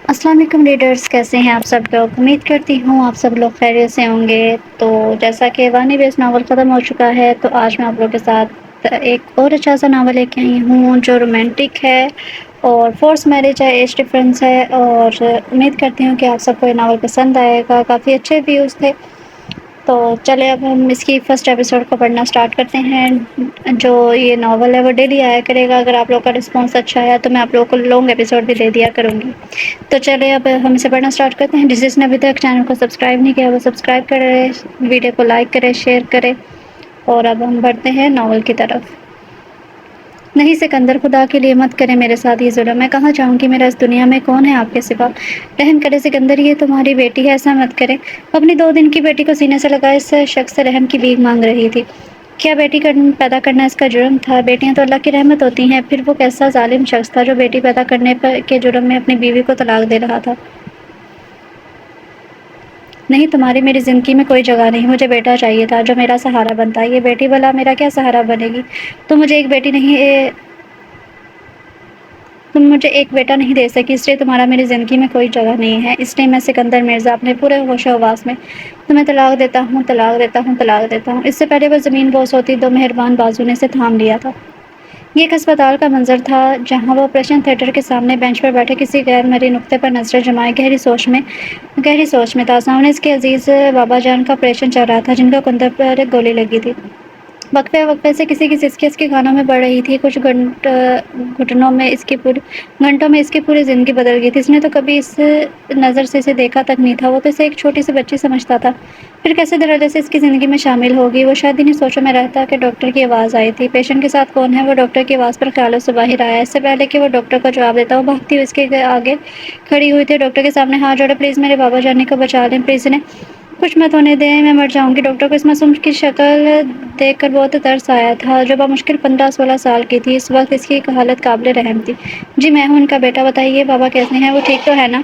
السلام علیکم ریڈرس، کیسے ہیں آپ سب لوگ؟ امید کرتی ہوں آپ سب لوگ خیریت سے ہوں گے۔ تو جیسا کہ وانی بیس ناول ختم ہو چکا ہے، تو آج میں آپ لوگوں کے ساتھ ایک اور اچھا سا ناول لے کے آئی ہوں جو رومانٹک ہے اور فورس میرج ہے، ایج ڈفرینس ہے، اور امید کرتی ہوں کہ آپ سب کو یہ ناول پسند آئے گا۔ کافی اچھے ویوز تھے، تو چلے اب ہم اس کی فرسٹ ایپیسوڈ کو پڑھنا سٹارٹ کرتے ہیں۔ جو یہ ناول ہے وہ ڈیلی آیا کرے گا، اگر آپ لوگ کا رسپانس اچھا ہے تو میں آپ لوگوں کو لانگ ایپیسوڈ بھی دے دیا کروں گی۔ تو چلے اب ہم اسے پڑھنا سٹارٹ کرتے ہیں۔ جس نے ابھی تک چینل کو سبسکرائب نہیں کیا وہ سبسکرائب کرے، ویڈیو کو لائک کرے، شیئر کرے، اور اب ہم بڑھتے ہیں ناول کی طرف۔ نہیں سکندر، خدا کے لیے مت کرے میرے ساتھ یہ ظلم، میں کہاں جاؤں گی، میرا اس دنیا میں کون ہے آپ کے سوا؟ رحم کرے سکندر، یہ تمہاری بیٹی ہے، ایسا مت کرے۔ اپنی 2 دن کی بیٹی کو سینے سے لگا اس شخص سے رحم کی بھیک مانگ رہی تھی۔ کیا بیٹی پیدا کرنا اس کا جرم تھا؟ بیٹیاں تو اللہ کی رحمت ہوتی ہیں۔ پھر وہ کیسا ظالم شخص تھا جو بیٹی پیدا کرنے کے جرم میں اپنی بیوی کو طلاق دے رہا تھا؟ نہیں، تمہاری میری زندگی میں کوئی جگہ نہیں، مجھے بیٹا چاہیے تھا جو میرا سہارا بنتا۔ یہ بیٹی بھلا میرا کیا سہارا بنے گی؟ تم مجھے ایک بیٹا نہیں دے سکی، اس لیے تمہارا میری زندگی میں کوئی جگہ نہیں ہے۔ اس لیے میں سکندر مرزا اپنے پورے ہوش و حواس میں تمہیں طلاق دیتا ہوں، طلاق دیتا ہوں، طلاق دیتا ہوں۔ اس سے پہلے وہ زمین بوس ہوتی، 2 مہربان بازو نے اسے تھام لیا تھا۔ یہ ایک ہسپتال کا منظر تھا جہاں وہ آپریشن تھیٹر کے سامنے بینچ پر بیٹھے کسی غیر مرئی نقطے پر نظریں جمائے گہری سوچ میں تھا۔ سامنے اس کے عزیز بابا جان کا آپریشن چل رہا تھا، جن کا کندھے پر گولی لگی تھی۔ وقفے وقفے سے کسی کی سسکی اس کے کانوں میں بڑھ رہی تھی۔ کچھ گھنٹوں میں اس کی پوری زندگی بدل گئی تھی۔ اس نے تو کبھی اس نظر سے اسے دیکھا تک نہیں تھا، وہ تو اسے ایک چھوٹی سی بچی سمجھتا تھا، پھر کیسے دھڑلے سے اس کی زندگی میں شامل ہوگی۔ وہ شاید انہیں سوچوں میں رہتا کہ ڈاکٹر کی آواز آئی تھی۔ پیشنٹ کے ساتھ کون ہے؟ وہ ڈاکٹر کی آواز پر خیالوں سے باہر آیا۔ اس سے پہلے کہ وہ ڈاکٹر کو جواب دیتا، وہ بھاگتی ہوئی اس کے آگے کھڑی ہوئی تھی، ڈاکٹر کے سامنے ہاتھ جوڑے، پلیز میرے بابا جانی کو بچا لیں، پلیز انہیں کچھ مت ہونے دیں، میں مر جاؤں گی۔ ڈاکٹر کو اس معصوم کی شکل دیکھ کر بہت ترس آیا تھا، جو بمشکل 15-16 سال کی تھی۔ اس وقت اس کی حالت قابل رحم تھی۔ جی میں ہوں ان کا بیٹا، بتائیے بابا کیسے ہیں، وہ ٹھیک تو ہے نا؟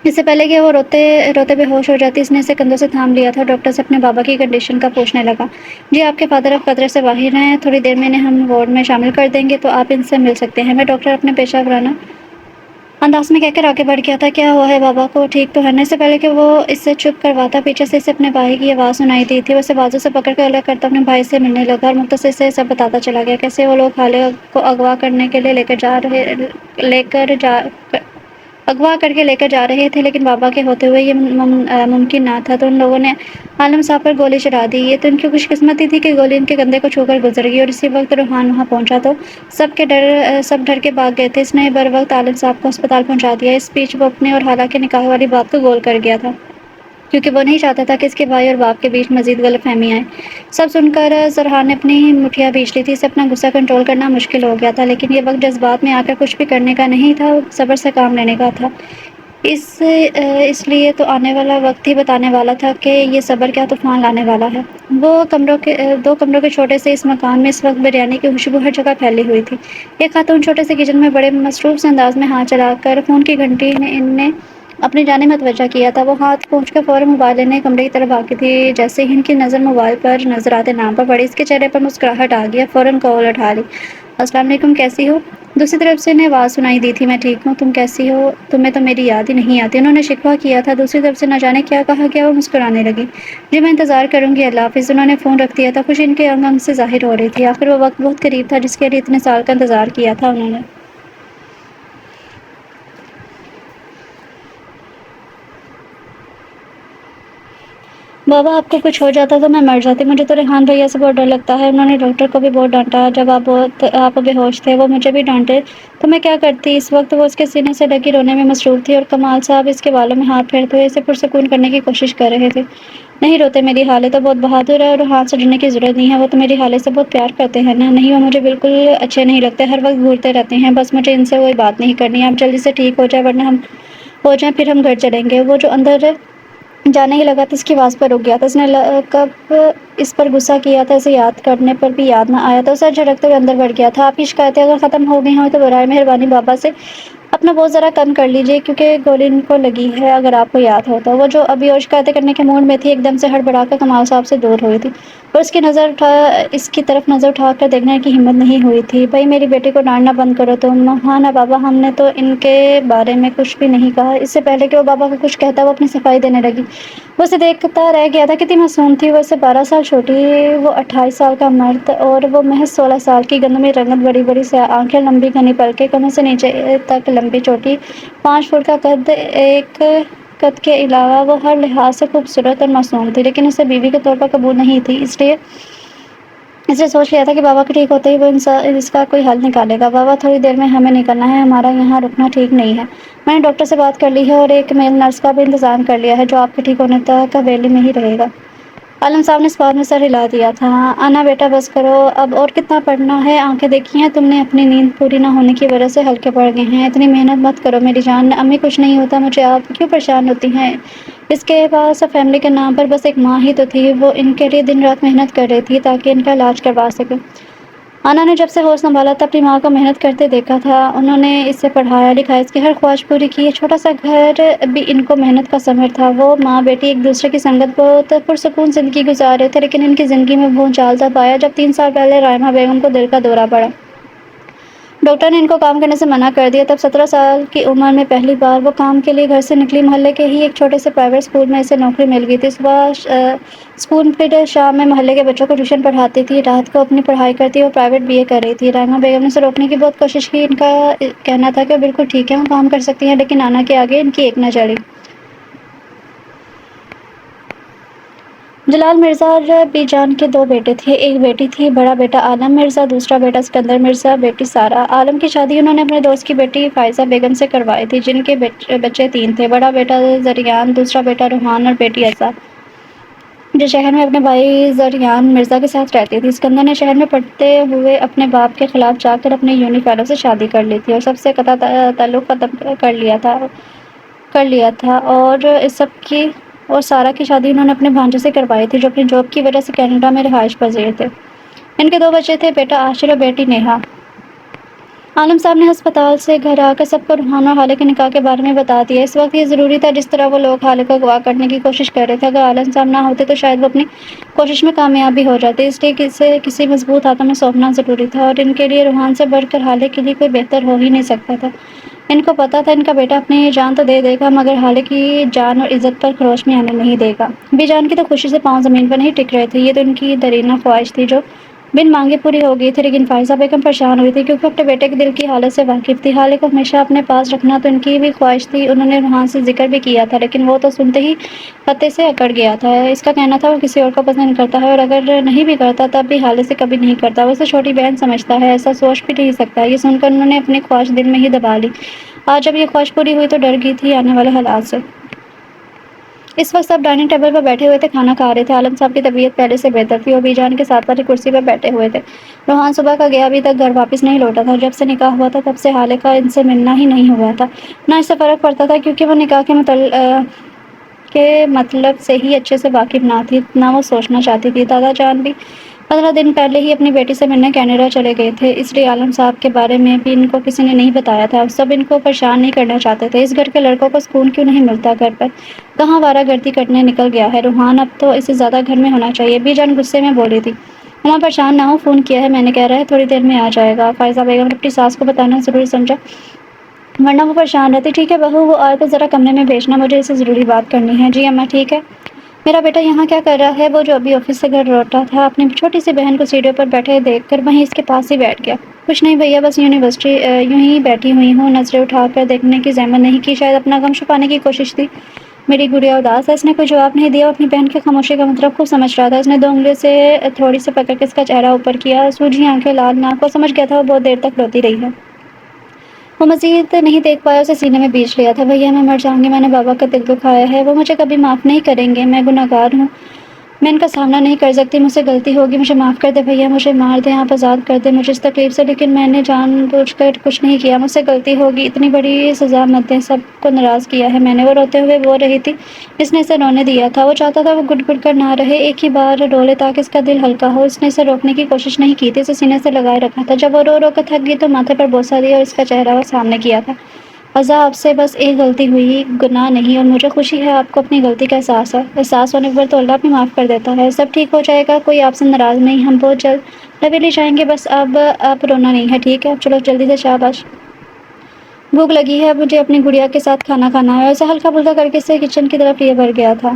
اس سے پہلے کہ وہ روتے روتے بے ہوش ہو جاتی، اس نے اسے کندھوں سے تھام لیا تھا۔ ڈاکٹر سے اپنے بابا کی کنڈیشن کا پوچھنے لگا۔ جی آپ کے فادر اب خطرے سے باہر ہیں، تھوڑی دیر میں انہیں ہم وارڈ میں شامل کر دیں گے، تو آپ ان سے مل سکتے ہیں۔ میں ڈاکٹر اپنے پیشہ ورانہ انداز میں کہہ کر آگے بڑھ گیا تھا۔ کیا ہوا ہے بابا کو، ٹھیک تو ہے نا؟ اس سے پہلے کہ وہ اس سے چپ کرواتا، پیچھے سے اسے اپنے بھائی کی آواز سنائی دی تھی۔ وہ اسے بازو سے پکڑ کر الگ کرتا اپنے بھائی سے ملنے لگا اور مختصر سے سب بتاتا چلا گیا، کیسے وہ لوگ خالہ کو اغوا کرنے کے لیے اغوا کر کے لے کر جا رہے تھے، لیکن بابا کے ہوتے ہوئے یہ ممکن نہ تھا، تو ان لوگوں نے عالم صاحب پر گولی چلا دی۔ یہ تو ان کی خوش قسمتی تھی کہ گولی ان کے کندھے کو چھو کر گزر گئی، اور اسی وقت روحان وہاں پہنچا تو سب ڈر کے بھاگ گئے تھے۔ اس نے بر وقت عالم صاحب کو ہسپتال پہنچا دیا۔ اس بیچ وہ اپنے اور خالہ کے نکاح والی بات کو گول کر گیا تھا، کیونکہ وہ نہیں چاہتا تھا کہ اس کے بھائی اور باپ کے بیچ مزید غلط فہمی آئے۔ سب سن کر سرحان نے اپنی مٹھیاں بھیج لی تھی، اسے اپنا غصہ کنٹرول کرنا مشکل ہو گیا تھا، لیکن یہ وقت جذبات میں آ کر کچھ بھی کرنے کا نہیں تھا، صبر سے کام لینے کا تھا۔ اس لیے تو آنے والا وقت ہی بتانے والا تھا کہ یہ صبر کیا طوفان لانے والا ہے۔ 2 کمروں کے چھوٹے سے اس مکان میں اس وقت بریانی کی خوشبو ہر جگہ پھیلی ہوئی تھی۔ ایک خاتون چھوٹے سے کچن میں بڑے مصروف سے انداز میں ہاتھ چلا کر فون کی گھنٹی نے اپنی جانب متوجہ کیا تھا۔ وہ ہاتھ پہنچ کر فوراً موبائل لینے کمرے کی طرف بھاگی تھی۔ جیسے ہی ان کی نظر موبائل پر نظر آتے نام پر پڑی، اس کے چہرے پر مسکراہٹ آ گئی، فوراً کال اٹھا لی۔ السلام علیکم، کیسی ہو؟ دوسری طرف سے انہیں آواز سنائی دی تھی، میں ٹھیک ہوں، تم کیسی ہو؟ تمہیں تو میری یاد ہی نہیں آتی، انہوں نے شکوہ کیا تھا۔ دوسری طرف سے نہ جانے کیا کہا گیا، وہ مسکرانے لگی۔ جی میں انتظار کروں گی، اللہ حافظ۔ انہوں نے فون رکھ دیا تھا، خوشی ان کے انگ انگ سے ظاہر ہو رہی تھی، آخر وہ وقت بہت قریب تھا جس کے لیے اتنے سال کا انتظار کیا تھا انہوں نے۔ بابا آپ کو کچھ ہو جاتا تو میں مر جاتی، مجھے تو ریحان بھیا سے بہت ڈر لگتا ہے، انہوں نے ڈاکٹر کو بھی بہت ڈانٹا جب آپ بے ہوش تھے، وہ مجھے بھی ڈانٹے تو میں کیا کرتی۔ اس وقت وہ اس کے سینے سے لگی رونے میں مصروف تھی، اور کمال صاحب اس کے بالوں میں ہاتھ پھیرتے ہوئے اسے پرسکون کرنے کی کوشش کر رہے تھے۔ نہیں روتے، میری خالہ تو بہت بہادر ہے اور ہاتھ سے ڈرنے کی ضرورت نہیں ہے، وہ تو میری خالہ سے بہت پیار کرتے ہیں نا۔ نہیں، وہ مجھے بالکل اچھے نہیں لگتے، ہر وقت گھورتے رہتے ہیں، بس مجھے ان سے کوئی بات نہیں کرنی، آپ جلدی سے ٹھیک ہو جائیں ورنہ ہم ہو جائیں، پھر ہم گھر چلیں گے۔ وہ جو اندر جانے ہی لگا تھا، اس کی آواز پر رک گیا تھا۔ اس نے اس پر غصہ کیا تھا، اسے یاد کرنے پر بھی یاد نہ آیا تھا، اسے جھڑکتے ہوئے اندر بڑھ گیا تھا۔ آپ کی شکایتیں اگر ختم ہو گئی ہوں تو برائے مہربانی بابا سے اپنا بوجھ ذرا کم کر لیجیے، کیونکہ گولی ان کو لگی ہے، اگر آپ کو یاد ہو تو۔ وہ جو ابھی اور شکایتیں کرنے کے موڈ میں تھی، ایک دم سے ہڑبڑا کر کمال صاحب سے دور ہوئی تھی، اور اس کی طرف نظر اٹھا کر دیکھنے کی ہمت نہیں ہوئی تھی۔ بھائی میری بیٹی کو ڈانٹنا بند کرو تم۔ ہاں نا بابا، ہم نے تو ان کے بارے میں کچھ بھی نہیں کہا۔ اس سے پہلے کہ وہ بابا کو کچھ کہتا، وہ اپنی صفائی دینے لگی۔ وہ اسے دیکھتا رہ گیا تھا، کتنی معصوم تھی وہ، اس سے 12 سال چھوٹی، وہ 28 سال کا مرد اور وہ محض 16 سال کی۔ گندمی رنگت، بڑی بڑی سیاہ آنکھیں، لمبی گھنی پلکیں، کمر سے نیچے تک لمبی چوٹی، 5 فٹ کا قد۔ ایک قد کے علاوہ وہ ہر لحاظ سے خوبصورت اور معصوم تھی، لیکن اسے بیوی کے طور پر قبول نہیں تھی۔ اس نے سوچ لیا تھا کہ بابا کے ٹھیک ہوتے ہی وہ اس کا کوئی حل نکالے گا۔ بابا تھوڑی دیر میں ہمیں نکلنا ہے، ہمارا یہاں رکنا ٹھیک نہیں ہے۔ میں نے ڈاکٹر سے بات کر لی ہے اور ایک میل نرس کا بھی انتظام کر لیا ہے، جو آپ کے ٹھیک ہونے تک ویلی میں ہی رہے گا۔ عالم صاحب نے اس بات میں سر ہلا دیا تھا۔ انا بیٹا بس کرو اب، اور کتنا پڑھنا ہے؟ آنکھیں دیکھی ہیں تم نے؟ اپنی نیند پوری نہ ہونے کی وجہ سے ہلکے پڑ گئے ہیں، اتنی محنت مت کرو میری جان۔ امی کچھ نہیں ہوتا مجھے، آپ کیوں پریشان ہوتی ہیں؟ اس کے پاس فیملی کے نام پر بس ایک ماں ہی تو تھی، وہ ان کے لیے دن رات محنت کر رہی تھی تاکہ ان کا علاج کروا سکے۔ انا نے جب سے ہوش سنبھالا تھا اپنی ماں کو محنت کرتے دیکھا تھا، انہوں نے اسے پڑھایا لکھایا، اس کی ہر خواہش پوری کی۔ چھوٹا سا گھر بھی ان کو محنت کا ثمر تھا۔ وہ ماں بیٹی ایک دوسرے کی سنگت بہت پرسکون زندگی گزار رہے تھے، لیکن ان کی زندگی میں بھونچال تب آیا جب 3 سال پہلے رائمہ بیگم کو دل کا دورہ پڑا۔ ڈاکٹر نے ان کو کام کرنے سے منع کر دیا۔ تب 17 سال کی عمر میں پہلی بار وہ کام کے لیے گھر سے نکلی۔ محلے کے ہی ایک چھوٹے سے پرائیویٹ اسکول میں اسے نوکری مل گئی تھی۔ صبح اسکول، پھر شام میں محلے کے بچوں کو ٹیوشن پڑھاتی تھی، رات کو اپنی پڑھائی کرتی۔ وہ پرائیویٹ بی اے کر رہی تھی۔ رائمہ بیگم نے اسے روکنے کی بہت کوشش کی، ان کا کہنا تھا کہ وہ بالکل ٹھیک ہے، وہ کام کر سکتی ہیں، لیکن انا کے آگے ان کی ایک نہ چلی۔ جلال مرزا اور بی جان کے 2 بیٹے تھے، ایک بیٹی تھی، بڑا بیٹا عالم مرزا، دوسرا بیٹا سکندر مرزا، بیٹی سارا۔ عالم کی شادی انہوں نے اپنے دوست کی بیٹی فائزہ بیگم سے کروائی تھی، جن کے بچے 3 تھے، بڑا بیٹا زریان، دوسرا بیٹا روحان اور بیٹی عزا، جو شہر میں اپنے بھائی زریان مرزا کے ساتھ رہتی تھی۔ سکندر نے شہر میں پڑھتے ہوئے اپنے باپ کے خلاف جا کر اپنے یونی فیلو سے شادی کر لی تھی اور سب سے قطع تعلق ختم کر لیا تھا اور سارا کی شادی انہوں نے اپنے بھانجے سے کروائی تھی، جو اپنی جاب کی وجہ سے کینیڈا میں رہائش پذیر تھے۔ ان کے 2 بچے تھے، بیٹا عاشر اور بیٹی نیہا۔ عالم صاحب نے ہسپتال سے گھر آ کر سب کو روحان اور حالے کے نکاح کے بارے میں بتا دیا۔ اس وقت یہ ضروری تھا جس طرح وہ لوگ حالے کو اغوا کرنے کی کوشش کر رہے تھے۔ اگر عالم صاحب نہ ہوتے تو شاید وہ اپنی کوشش میں کامیاب بھی ہو جاتے، اس لیے اسے کسی مضبوط ہاتھوں میں سونپنا ضروری تھا، اور ان کے لیے روحان سے بڑھ کر حالے کے لیے کوئی بہتر ہو ہی نہیں سکتا تھا۔ ان کو پتا تھا ان کا بیٹا اپنی جان تو دے دے گا، مگر حالے کی جان اور عزت پر خروش میں آنے نہیں دے گا۔ بی جان کی تو خوشی سے پاؤں زمین پر نہیں ٹک رہے تھے، یہ تو ان کی دیرینہ خواہش تھی جو بن مانگے پوری ہو گئی تھی، لیکن فائزہ بیگم پریشان ہوئی تھی، کیونکہ اپنے بیٹے کے دل کی حالت سے واقف تھی۔ حالے کو ہمیشہ اپنے پاس رکھنا تو ان کی بھی خواہش تھی، انہوں نے روحان سے ذکر بھی کیا تھا، لیکن وہ تو سنتے ہی پتے سے اکڑ گیا تھا۔ اس کا کہنا تھا وہ کسی اور کو پسند کرتا ہے، اور اگر نہیں بھی کرتا تب بھی حالے سے کبھی نہیں کرتا، وہ اسے چھوٹی بہن سمجھتا ہے، ایسا سوچ بھی نہیں سکتا۔ یہ سن کر انہوں نے اپنی خواہش دل میں ہی دبا لی۔ آج جب یہ خواہش پوری ہوئی تو ڈر گئی تھی آنے والے حالات سے۔ اس وقت سب ڈائننگ ٹیبل پر بیٹھے ہوئے تھے، کھانا کھا رہے تھے۔ عالم صاحب کی طبیعت پہلے سے بہتر تھی، وہ بی جان کے ساتھ والی کرسی پر بیٹھے ہوئے تھے۔ روحان صبح کا گیا، ابھی تک گھر واپس نہیں لوٹا تھا۔ جب سے نکاح ہوا تھا تب سے حالے کا ان سے ملنا ہی نہیں ہوا تھا، نہ اس سے فرق پڑتا تھا، کیونکہ وہ نکاح کے مطلب سے ہی اچھے سے واقف نہ تھی، نہ وہ سوچنا چاہتی تھی۔ دادا جان بھی 15 دن پہلے ہی اپنی بیٹی سے ملنے کینیڈا چلے گئے تھے، اس لیے عالم صاحب کے بارے میں بھی ان کو کسی نے نہیں بتایا تھا۔ سب ان کو پریشان نہیں کرنا چاہتے تھے۔ اس گھر کے لڑکوں کو سکون کیوں نہیں ملتا؟ گھر پر کہاں آوارہ گردی کرنے نکل گیا ہے روحان؟ اب تو اسے زیادہ گھر میں ہونا چاہیے، بی جان غصے میں بولی تھی۔ ماما پریشان نہ ہو، فون کیا ہے میں نے، کہہ رہا ہے تھوڑی دیر میں آ جائے گا۔ فائزہ بیگم نے اپنی ساس کو بتانا ضروری سمجھا، ورنہ وہ پریشان رہتی۔ ٹھیک ہے بہو، وہ آئے تو ذرا کمرے میں بھیجنا، مجھے اسے ضروری بات کرنی ہے۔ جی اماں ٹھیک ہے۔ میرا بیٹا یہاں کیا کر رہا ہے؟ وہ جو ابھی آفس سے گھر لوٹا تھا، اپنی چھوٹی سی بہن کو سیڑھیوں پر بیٹھے دیکھ کر وہیں اس کے پاس ہی بیٹھ گیا۔ کچھ نہیں بھیا، بس یوں ہی بیٹھی ہوئی ہوں، نظریں اٹھا کر دیکھنے کی زحمت نہیں کی، شاید اپنا غم چھپانے کی کوشش تھی۔ میری گڑیا اداس ہے۔ اس نے کوئی جواب نہیں دیا، وہ اپنی بہن کی خاموشی کا مطلب خوب سمجھ رہا تھا۔ اس نے 2 انگلیوں سے تھوڑی سی پکڑ کے اس کا چہرہ اوپر کیا، سوجھی آنکھیں، لال ناک، وہ سمجھ گیا تھا وہ بہت دیر تک روتی رہی ہے۔ وہ مزید نہیں دیکھ پایا، اسے سینے میں بیچ لیا تھا۔ بھیا میں مر جاؤں گی، میں نے بابا کا دل دکھایا ہے، وہ مجھے کبھی معاف نہیں کریں گے، میں گنہگار ہوں، میں ان کا سامنا نہیں کر سکتی، مجھ سے غلطی ہوگی، مجھے معاف کر دے بھیا، مجھے مار دیں آپ، آزاد کر دیں مجھے اس تکلیف سے، لیکن میں نے جان بوجھ کر کچھ نہیں کیا، مجھ سے غلطی ہوگی، اتنی بڑی سزا مت دیں، سب کو ناراض کیا ہے میں نے۔ وہ روتے ہوئے بول رہی تھی۔ اس نے اسے رونے دیا تھا، وہ چاہتا تھا وہ گٹ گٹ کر نہ رہے، ایک ہی بار رو لے تاکہ اس کا دل ہلکا ہو۔ اس نے اسے روکنے کی کوشش نہیں کی تھی، اسے سینے سے لگائے رکھا تھا۔ جب وہ رو رو کر تھک گئی تو ماتھے پر بوسہ دیا اور اس کا چہرہ وہ سامنے کیا تھا۔ عزا، آپ سے بس ایک غلطی ہوئی، گناہ نہیں، اور مجھے خوشی ہے آپ کو اپنی غلطی کا احساس ہے۔ احساس ہونے پر تو اللہ بھی معاف کر دیتا ہے، سب ٹھیک ہو جائے گا، کوئی آپ سے ناراض نہیں، ہم بہت جلد حویلی جائیں گے، بس اب آپ رونا نہیں ہے، ٹھیک ہے؟ اب چلو جلدی سے، شاباش۔ بھوک لگی ہے، اب مجھے اپنی گڑیا کے ساتھ کھانا کھانا ہے۔ اسے ہلکا پھلکا کر کے اسے کچن کی طرف لیے بڑھ گیا تھا۔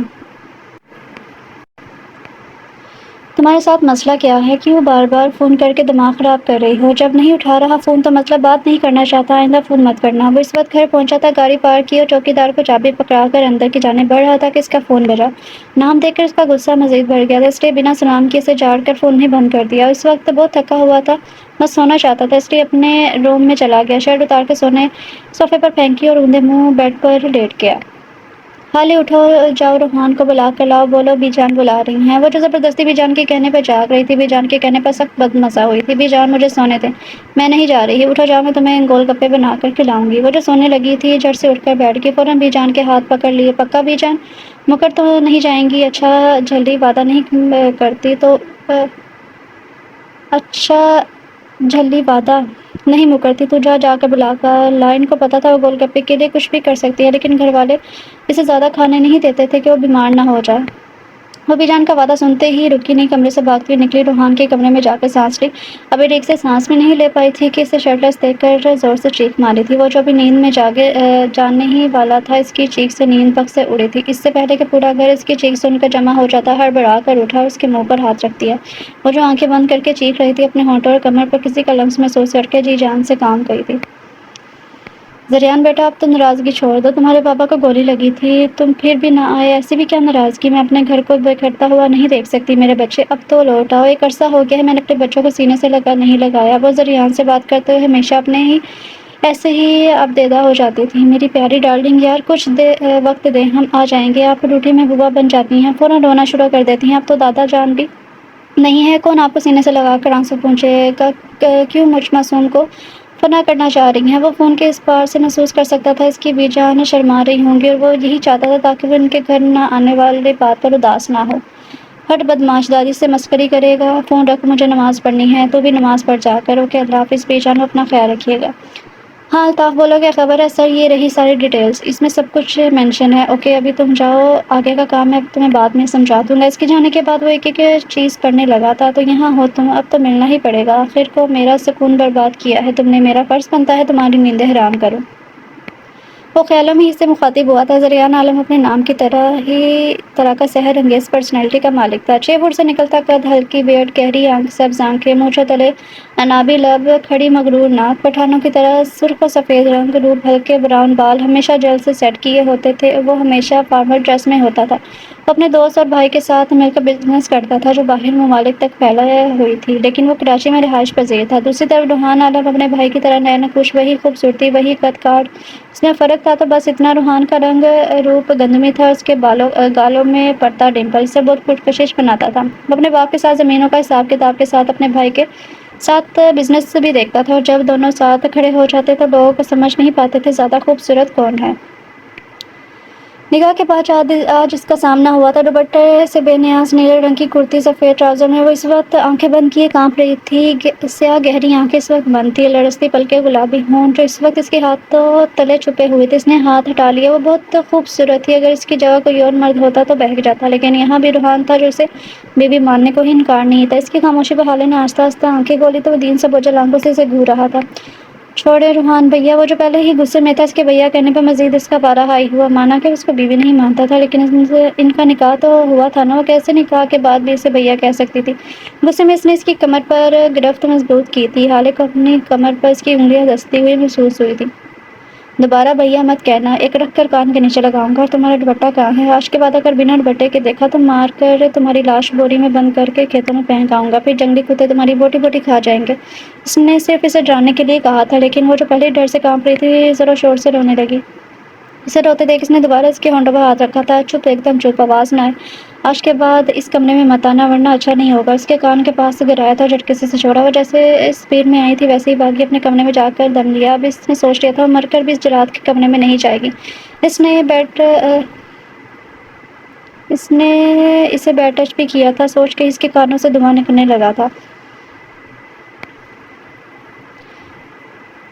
تمہارے ساتھ مسئلہ کیا ہے؟ کیوں بار بار فون کر کے دماغ خراب کر رہی ہو؟ جب نہیں اٹھا رہا فون تو مطلب بات نہیں کرنا چاہتا، آئندہ فون مت کرنا۔ وہ اس وقت گھر پہنچا تھا، گاڑی پارک کی اور چوکیدار کو چابی پکڑا کر اندر کی جانب بڑھ رہا تھا کہ اس کا فون بجا۔ نام دیکھ کر اس کا غصہ مزید بڑھ گیا تھا، اس لیے بنا سلام کیے اسے جھاڑ کر فون ہی بند کر دیا۔ اس وقت بہت تھکا ہوا تھا، بس سونا چاہتا تھا، اس لیے اپنے روم میں چلا گیا، شرٹ اتار کے صوفے پر پھینکی اور اوندھے منہ بیڈ پر لیٹ گیا۔ حالے اٹھو، جاؤ روحان کو بلا کر لاؤ، بولو بی جان بلا رہی ہیں۔ وہ جو زبردستی بی جان کے کہنے پر جاگ رہی تھی، بی جان کے کہنے پر سخت بدمزہ ہوئی تھی۔ بی جان مجھے سونے دیں، میں نہیں جا رہی، اٹھو جاؤ، میں تمہیں گول گپے بنا کر کھلاؤں گی۔ وہ جو سونے لگی تھی جھٹ سے اٹھ کر بیٹھ گئی، فوراً بی جان کے ہاتھ پکڑ لیے۔ پکا بی جان؟ مکر تو نہیں جائیں گی؟ اچھا جلدی وعدہ نہیں کرتی تو اچھا جھلی وعدہ نہیں مکرتی تو جا کر بلا کر لا۔ ان کو پتا تھا وہ گول گپے کے لیے کچھ بھی کر سکتی ہے، لیکن گھر والے اسے زیادہ کھانے نہیں دیتے تھے کہ وہ بیمار نہ ہو جائے۔ وہ بی جان کا وعدہ سنتے ہی رکی نہیں، کمرے سے بھاگتی ہوئی نکلی، روحان کے کمرے میں جا کر سانس لی۔ ابھی ٹھیک سے سانس بھی نہیں لے پائی تھی کہ اسے شرٹلیس دیکھ کر زور سے چیخ ماری تھی۔ وہ جو ابھی نیند میں جانے ہی والا تھا، اس کی چیخ سے نیند پک سے اڑی تھی۔ اس سے پہلے کہ پورا گھر اس کی چیخ سن کر جمع ہو جاتا، ہڑبڑا کر اٹھا اور اس کے منہ پر ہاتھ رکھ دیا۔ وہ جو آنکھیں بند کر کے چیخ رہی تھی، اپنے ہونٹوں اور کمر پر کسی کا لمس محسوس کر کے جی جان سے کام گئی تھی۔ زریان بیٹا، اب تو ناراضگی چھوڑ دو، تمہارے پاپا کو گولی لگی تھی، تم پھر بھی نہ آئے، ایسی بھی کیا ناراضگی؟ میں اپنے گھر کو بکھرتا ہوا نہیں دیکھ سکتی میرے بچے، اب تو لوٹ آؤ۔ ایک عرصہ ہو گیا ہے میں نے اپنے بچوں کو سینے سے نہیں لگایا۔ وہ زریان سے بات کرتے ہوئے ہمیشہ اپنے ہی ایسے ہی اب دیدہ ہو جاتی تھی۔ میری پیاری ڈارلنگ، یار کچھ وقت دیں، ہم آ جائیں گے۔ آپ روٹھی میں بوا بن جاتی ہیں، فوراً رونا شروع کر دیتی ہیں، اب تو دادا جان بھی نہیں ہے، کون آپ کو سینے سے لگا کر آنسو پوچھے گا؟ کیوں مجھ معصوم کو فنا کرنا چاہ رہی ہیں؟ وہ فون کے اس پار سے محسوس کر سکتا تھا اس کی بی جان شرما رہی ہوں گی، اور وہ یہی چاہتا تھا تاکہ وہ ان کے گھر نہ آنے والی بات پر اداس نہ ہو۔ ہٹ بدماش، دادی سے مسخری کرے گا؟ فون رکھ، مجھے نماز پڑھنی ہے، تو بھی نماز پڑھ جا کر۔ اوکے، اللہ حافظ بی جان، اپنا خیال رکھیے گا۔ ہاں الطاف بولو، کیا خبر ہے؟ سر یہ رہی ساری ڈیٹیلز، اس میں سب کچھ مینشن ہے۔ اوکے ابھی تم جاؤ، آگے کا کام میں تمہیں بعد میں سمجھا دوں گا۔ اس کے جانے کے بعد وہ ایک ایک چیز پڑھنے لگا تھا۔ تو یہاں ہو تم، اب تو ملنا ہی پڑے گا، آخر کو میرا سکون برباد کیا ہے تم نے، میرا فرض بنتا ہے تمہاری نیندیں حرام کروں۔ وہ خیالوں میں ہی سے مخاطب ہوا تھا۔ زریان عالم اپنے نام کی طرح کا سحر انگیز پرسنالٹی کا مالک تھا۔ 6 فٹ سے نکلتا قد، ہلکی بیئرڈ، گہری آنکھ، سبز آنکھیں، مونچھوں تلے انابی لب، کھڑی مغرور ناک، پٹھانوں کی طرح سرخ و سفید رنگ روپ، ہلکے براؤن بال ہمیشہ جل سے سیٹ کیے ہوتے تھے۔ وہ ہمیشہ فارمل ڈریس میں ہوتا تھا۔ وہ اپنے دوست اور بھائی کے ساتھ مل کر بزنس کرتا تھا جو باہر ممالک تک پھیلا ہوئی تھی، لیکن وہ کراچی میں رہائش پذیر تھا۔ دوسری طرف روحان عالم اپنے بھائی کی طرح نینوکش، وہی خوبصورتی، وہی قد کاٹ، اس میں فرق تھا تو بس اتنا، روحان کا رنگ روپ گندمی تھا، اس کے گالوں میں پڑتا ڈمپل اسے بہت پرکشش بناتا تھا۔ وہ اپنے باپ کے ساتھ زمینوں کا حساب کتاب کے ساتھ اپنے بھائی کے ساتھ بزنس بھی دیکھتا تھا، اور جب دونوں ساتھ کھڑے ہو جاتے تو لوگ سمجھ نہیں پاتے تھے زیادہ خوبصورت کون ہے۔ نگاہ کے بعد آج اس کا سامنا ہوا تھا، دوپٹے سے بے نیاز نیلے رنگ کی کرتی، سفید ٹراؤزر میں وہ اس وقت آنکھیں بند کیے کانپ رہی تھی، سیاہ گہری آنکھیں اس وقت بند تھی، لڑزتی پلکیں، گلابی ہونٹ جو اس وقت اس کے ہاتھوں تلے چھپے ہوئے تھے۔ اس نے ہاتھ ہٹا لیا، وہ بہت خوبصورت تھی، اگر اس کی جگہ کوئی اور مرد ہوتا تو بہک جاتا، لیکن یہاں بھی روحان تھا جو اسے بی بی ماننے کو ہی انکار نہیں تھا۔ اس کی خاموشی پر حالے نے آہستہ آہستہ آنکھیں کھولی تو وہ دین سے بوجھل آنکھوں سے اسے گھور رہا تھا۔ چھوڑے روحان بھیا، وہ جو پہلے ہی غصے میں تھا، اس کے بھیا کہنے پر مزید اس کا پارا ہائی ہوا، مانا کہ اس کو بیوی نہیں مانتا تھا، لیکن ان کا نکاح تو ہوا تھا نا، وہ کیسے نکاح کے بعد بھی اسے بھیا کہہ سکتی تھی؟ غصے میں اس نے اس کی کمر پر گرفت مضبوط کی تھی، حالے کو اپنی کمر پر اس کی انگلیاں دستی ہوئی محسوس ہوئی تھی۔ دوبارہ بھیا مت کہنا، ایک رکھ کر کان کے نیچے لگاؤں گا۔ اور تمہارا دوپٹہ کہاں ہے؟ آج کے بعد اگر بنا دوپٹے کے دیکھا تو مار کر تمہاری لاش بوری میں بند کر کے کھیتوں میں پھینک آؤں گا، پھر جنگلی کتے تمہاری بوٹی بوٹی کھا جائیں گے۔ اس نے صرف اسے ڈرانے کے لیے کہا تھا، لیکن وہ جو پہلے ڈر سے کانپ رہی تھی ذرا شور سے رونے لگی۔ اسے روتے دیکھ اس نے دوبارہ اس کے ہونٹوں پر ہاتھ رکھا تھا۔ چپ، ایک دم چپ، آواز نہ آئے۔ آج کے بعد اس کمرے میں مت آنا ورنہ اچھا نہیں ہوگا۔ اس کے کان کے پاس سے گرایا تھا اور جھٹکے سے چھوڑا۔ وہ جیسے اسپیڈ میں آئی تھی ویسے ہی بھاگی، اپنے کمرے میں جا کر دم لیا۔ اب اس نے سوچ لیا تھا وہ مر کر بھی اس جرات کے کمرے میں نہیں جائے گی۔ اس نے اسے بیڈ ٹچ بھی کیا تھا، سوچ کے اس کے کانوں سے دھواں نکلنے لگا تھا۔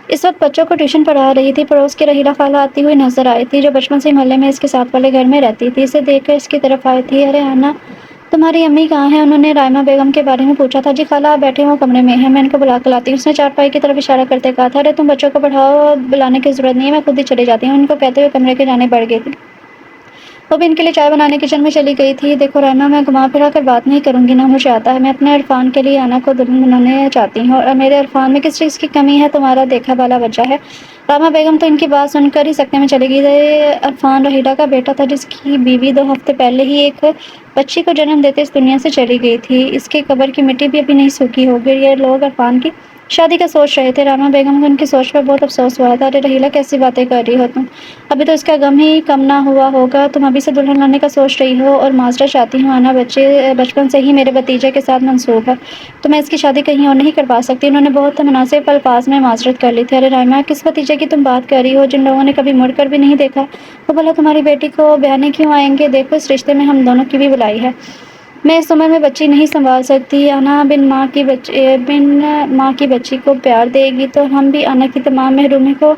اس وقت بچوں کو ٹیوشن پڑھا رہی تھی۔ پڑوس کی رحیلہ خالہ آتی ہوئی نظر آئی تھی، جو بچپن سے محلے میں اس کے ساتھ والے گھر میں رہتی تھی۔ اسے دیکھ کر اس کی طرف آئی تھی۔ ارے انا، تمہاری امی کہاں ہیں؟ انہوں نے رائمہ بیگم کے بارے میں پوچھا تھا۔ جی خالہ، آپ بیٹھے وہ کمرے میں ہیں، میں ان کو بلا کر لاتی ہوں۔ اس نے چارپائی کی طرف اشارہ کرتے کہا تھا۔ ارے تم بچوں کو پڑھاؤ، بلانے کی ضرورت نہیں ہے، میں خود ہی چلی جاتی ہوں، ان کو کہتے ہوئے کمرے کی جانب بڑھ گئی تھی۔ وہ بھی ان کے لیے چائے بنانے کچن میں چلی گئی تھی۔ دیکھو رائمہ، میں گھما پھرا کر بات نہیں کروں گی، نہ مجھے آتا ہے۔ میں اپنے عرفان کے لیے انا کو دلہن بنانا چاہتی ہوں، اور میرے عرفان میں کس چیز کی کمی ہے؟ تمہارا دیکھا بھالا بچہ ہے۔ رائمہ بیگم تو ان کی بات سن کر ہی سکتے میں چلی گئی۔ عرفان رحیلہ کا بیٹا تھا، جس کی بیوی 2 ہفتے پہلے ہی ایک بچی کو جنم دیتے اس دنیا سے چلی گئی تھی۔ اس کے قبر کی مٹی بھی ابھی نہیں سوکھی ہوگی۔ یہ لوگ عرفان کی شادی کا سوچ رہے تھے۔ رائمہ بیگم کو ان کی سوچ پر بہت افسوس ہوا تھا۔ ارے رحیلہ، کیسی باتیں کر رہی ہو تم؟ ابھی تو اس کا غم ہی کم نہ ہوا ہوگا، تم ابھی سے دلہن لانے کا سوچ رہی ہو؟ اور معذرت چاہتی ہوں انا، بچپن سے ہی میرے بھتیجے کے ساتھ منسوب ہے، تو میں اس کی شادی کہیں اور نہیں کروا سکتی۔ انہوں نے بہت مناسب الفاظ میں معذرت کر لی تھی۔ ارے رائمہ، کس بھتیجے کی تم بات کر رہی ہو جن لوگوں نے کبھی مڑ کر بھی نہیں دیکھا؟ وہ بھلا تمہاری بیٹی کو بیانے کیوں آئیں گے؟ دیکھو، اس رشتے میں ہم دونوں کی بھی بلائی ہے۔ میں اس عمر میں بچی نہیں سنبھال سکتی۔ انا بن ماں کی بچی کو پیار دے گی تو ہم بھی انا کی تمام محرومی کو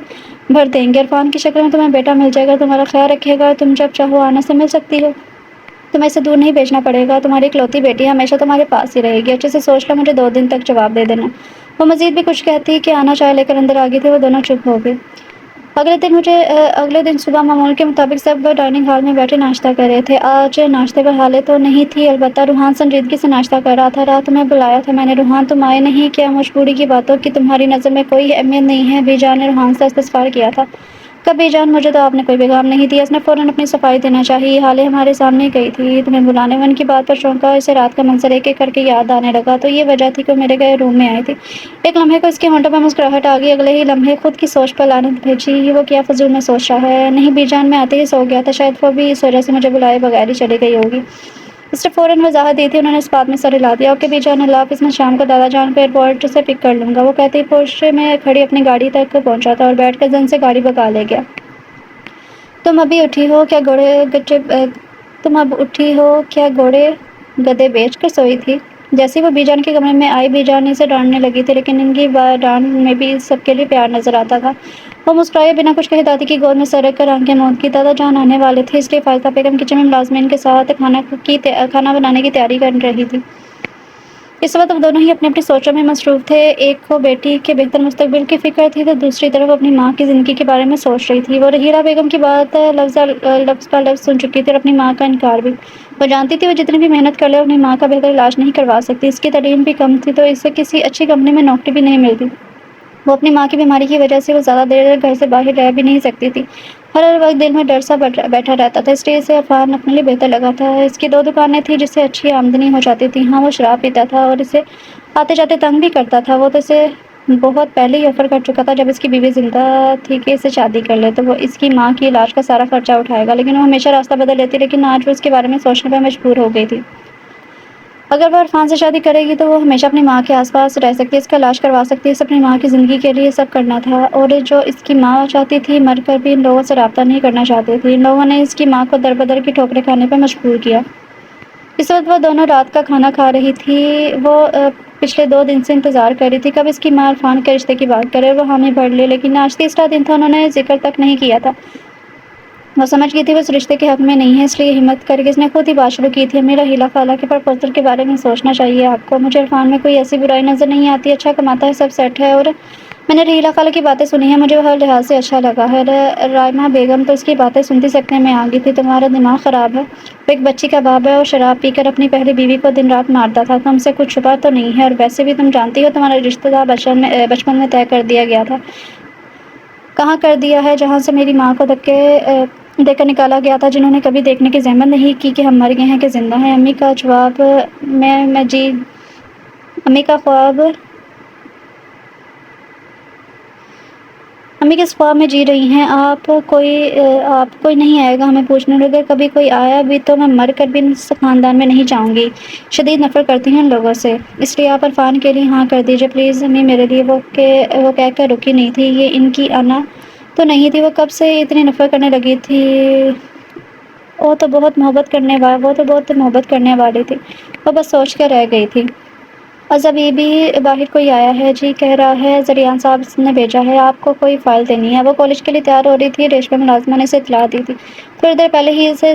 بھر دیں گے۔ عرفان کی شکل میں تمہیں بیٹا مل جائے گا، تمہارا خیال رکھے گا، تم جب چاہو انا سے مل سکتی ہو، تمہیں اسے دور نہیں بھیجنا پڑے گا۔ تمہاری اکلوتی بیٹی ہمیشہ تمہارے پاس ہی رہے گی۔ اچھے سے سوچ لو، مجھے 2 دن تک جواب دے دینا۔ وہ مزید بھی کچھ کہتی کہ انا چائے لے کر اندر آ گئی تھی۔ وہ دونوں چپ ہو گئے۔ اگلے دن صبح معمول کے مطابق سب ڈائننگ ہال میں بیٹھے ناشتہ کر رہے تھے۔ آج ناشتے پر حالے تو نہیں تھی، البتہ روحان سنجیدگی سے ناشتہ کر رہا تھا۔ رات میں بلایا تھا میں نے، روحان تم آئے نہیں؟ کیا مجبوری کی باتوں کی تمہاری نظر میں کوئی اہمیت نہیں ہے؟ بی جان نے روحان سے استفسار کیا تھا۔ کب بی جان؟ مجھے تو آپ نے کوئی پیغام نہیں دیا۔ اس نے فوراً اپنی صفائی دینا چاہی۔ حالے ہمارے سامنے ہی گئی تھی تمہیں بلانے، وہ ان کی بات پر چونکا۔ اسے رات کا منظر ایک ایک کر کے یاد آنے لگا۔ تو یہ وجہ تھی کہ وہ میرے گئے روم میں آئی تھی۔ ایک لمحے کو اس کے ہونٹوں پر مسکراہٹ آ گئی، اگلے ہی لمحے خود کی سوچ پر لعنت بھیجی۔ وہ کیا فضول میں سوچ رہا ہے؟ نہیں بی جان، میں آتے ہی سو گیا تھا، شاید وہ بھی اس وجہ سے مجھے بلائے بغیر ہی چلی گئی ہوگی۔ اس نے فوراً وضاحت دی تھی۔ انہوں نے اس بات میں سر ہلا دیا۔ اوکے بی جان، اللہ حافظ، میں شام کو دادا جان کو ایئرپورٹ سے پک کر لوں گا۔ وہ کہتے ہی پورش میں کھڑی اپنی گاڑی تک پہنچا تھا اور بیٹھ کر زن سے گاڑی بھگا لے گیا۔ تم اب اٹھی ہو کیا گھوڑے گدھے بیچ کر سوئی تھی؟ جیسے وہ بی جان کے کمرے میں آئی، بی جان اسے ڈانٹنے لگی تھی، لیکن ان کی ڈانٹ میں بھی سب کے لیے پیار نظر آتا تھا۔ وہ مسکرائے بنا کچھ کہے دادی کی گود میں سر رکھ کر آنکھیں موند کی۔ دادا جان آنے والے تھے، اس لیے فائزہ بیگم کچن میں ملازمین کے ساتھ کھانا بنانے کی تیاری کر رہی تھی۔ اس وقت وہ دونوں ہی اپنی اپنی سوچوں میں مصروف تھے۔ ایک کو بیٹی کے بہتر مستقبل کی فکر تھی تو دوسری طرف اپنی ماں کی زندگی کے بارے میں سوچ رہی تھی۔ وہ رحیلہ بیگم کی بات لفظ پہ لفظ سن چکی تھی اور اپنی ماں کا انکار بھی۔ وہ جانتی تھی وہ جتنی بھی محنت کر لے اپنی ماں کا بہتر علاج نہیں کروا سکتی۔ اس کی تعلیم بھی کم تھی تو اسے کسی اچھی کمپنی میں نوکری بھی نہیں ملتی۔ وہ اپنی ماں کی بیماری کی وجہ سے وہ زیادہ دیر گھر سے باہر رہ بھی نہیں سکتی تھی۔ ہر وقت دل میں ڈر سا بیٹھا رہتا تھا، اس لیے اسے عرفان اپنے لیے بہتر لگا تھا۔ اس کی 2 دکانیں تھیں جس سے اچھی آمدنی ہو جاتی تھی۔ ہاں، وہ شراب پیتا تھا اور اسے آتے جاتے تنگ بھی کرتا تھا۔ وہ تو اسے بہت پہلے ہی آفر کر چکا تھا جب اس کی بیوی زندہ تھی کہ اسے شادی کر لے تو وہ اس کی ماں کی علاج کا سارا خرچہ اٹھائے گا، لیکن وہ ہمیشہ راستہ بدل لیتی، لیکن آج وہ اس کے بارے میں سوچنے پر مجبور ہو گئی تھی۔ اگر وہ عرفان سے شادی کرے گی تو وہ ہمیشہ اپنی ماں کے آس پاس رہ سکتی ہے، اس کا علاج کروا سکتی ہے، اسے اپنی ماں کی زندگی کے لیے سب کرنا تھا۔ اور جو اس کی ماں چاہتی تھی، مر کر بھی ان لوگوں سے رابطہ نہیں کرنا چاہتی تھی۔ ان لوگوں نے اس کی ماں کو در بدر کی ٹھوکریں کھانے پر مجبور کیا۔ اس وقت وہ دونوں رات کا کھانا کھا رہی تھی۔ وہ پچھلے 2 دن سے انتظار کر رہی تھی کب اس کی ماں عرفان کے رشتے کی بات کرے اور وہ حامی بھر لے، لیکن آج تیسرا دن تھا، انہوں نے ذکر تک نہیں کیا تھا۔ وہ سمجھ گئی تھی وہ اس رشتے کے حق میں نہیں ہے، اس لیے ہمت کر کے اس نے خود ہی بات شروع کی تھی۔ امی، رحیلہ خالہ کے پرپوزل کے بارے میں سوچنا چاہیے آپ کو۔ مجھے عرفان میں کوئی ایسی برائی نظر نہیں آتی، اچھا کماتا ہے، سب سیٹ ہے، اور میں نے رحیلہ خالہ کی باتیں سنی ہیں، مجھے وہ ہر لحاظ سے اچھا لگا ہے۔ رائمہ بیگم تو اس کی باتیں سنتی سکتے میں آ گئی تھی۔ تمہارا دماغ خراب ہے، وہ ایک بچی کا باپ ہے اور شراب پی کر اپنی پہلی بیوی کو دن رات مارتا تھا۔ تم سے کچھ چھپا تو نہیں ہے، اور ویسے بھی تم جانتی ہو تمہارا رشتہ بچپن میں طے کر دیا گیا تھا۔ کہاں کر دیا ہے؟ جہاں سے میری ماں کو دھکے دے کر نکالا گیا تھا، جنہوں نے کبھی دیکھنے کی زحمت نہیں کی کہ ہم مر گئے ہیں کہ زندہ ہیں۔ امی کا جواب امی کا خواب امی کس خواب میں جی رہی ہیں؟ آپ کوئی نہیں آئے گا ہمیں پوچھنے، اگر کبھی کوئی آیا بھی تو میں مر کر بھی اس خاندان میں نہیں جاؤں گی۔ شدید نفرت کرتی ہیں ان لوگوں سے، اس لیے آپ عرفان کے لیے ہاں کر دیجیے پلیز امی میرے لیے۔ وہ کہہ کر رکی نہیں تھی، یہ ان کی انا تو نہیں تھی، وہ کب سے اتنی نفرت کرنے لگی تھی؟ وہ تو بہت محبت کرنے والی تھی، وہ بس سوچ کر رہ گئی تھی۔ ابھی بھی باہر کوئی آیا ہے؟ جی کہہ رہا ہے زریان صاحب نے بھیجا ہے، آپ کو کوئی فائل دینی ہے۔ وہ کالج کے لیے تیار ہو رہی تھی، ریشمہ ملازمہ نے اسے اطلاع دی تھی۔ تھوڑی دیر پہلے ہی اسے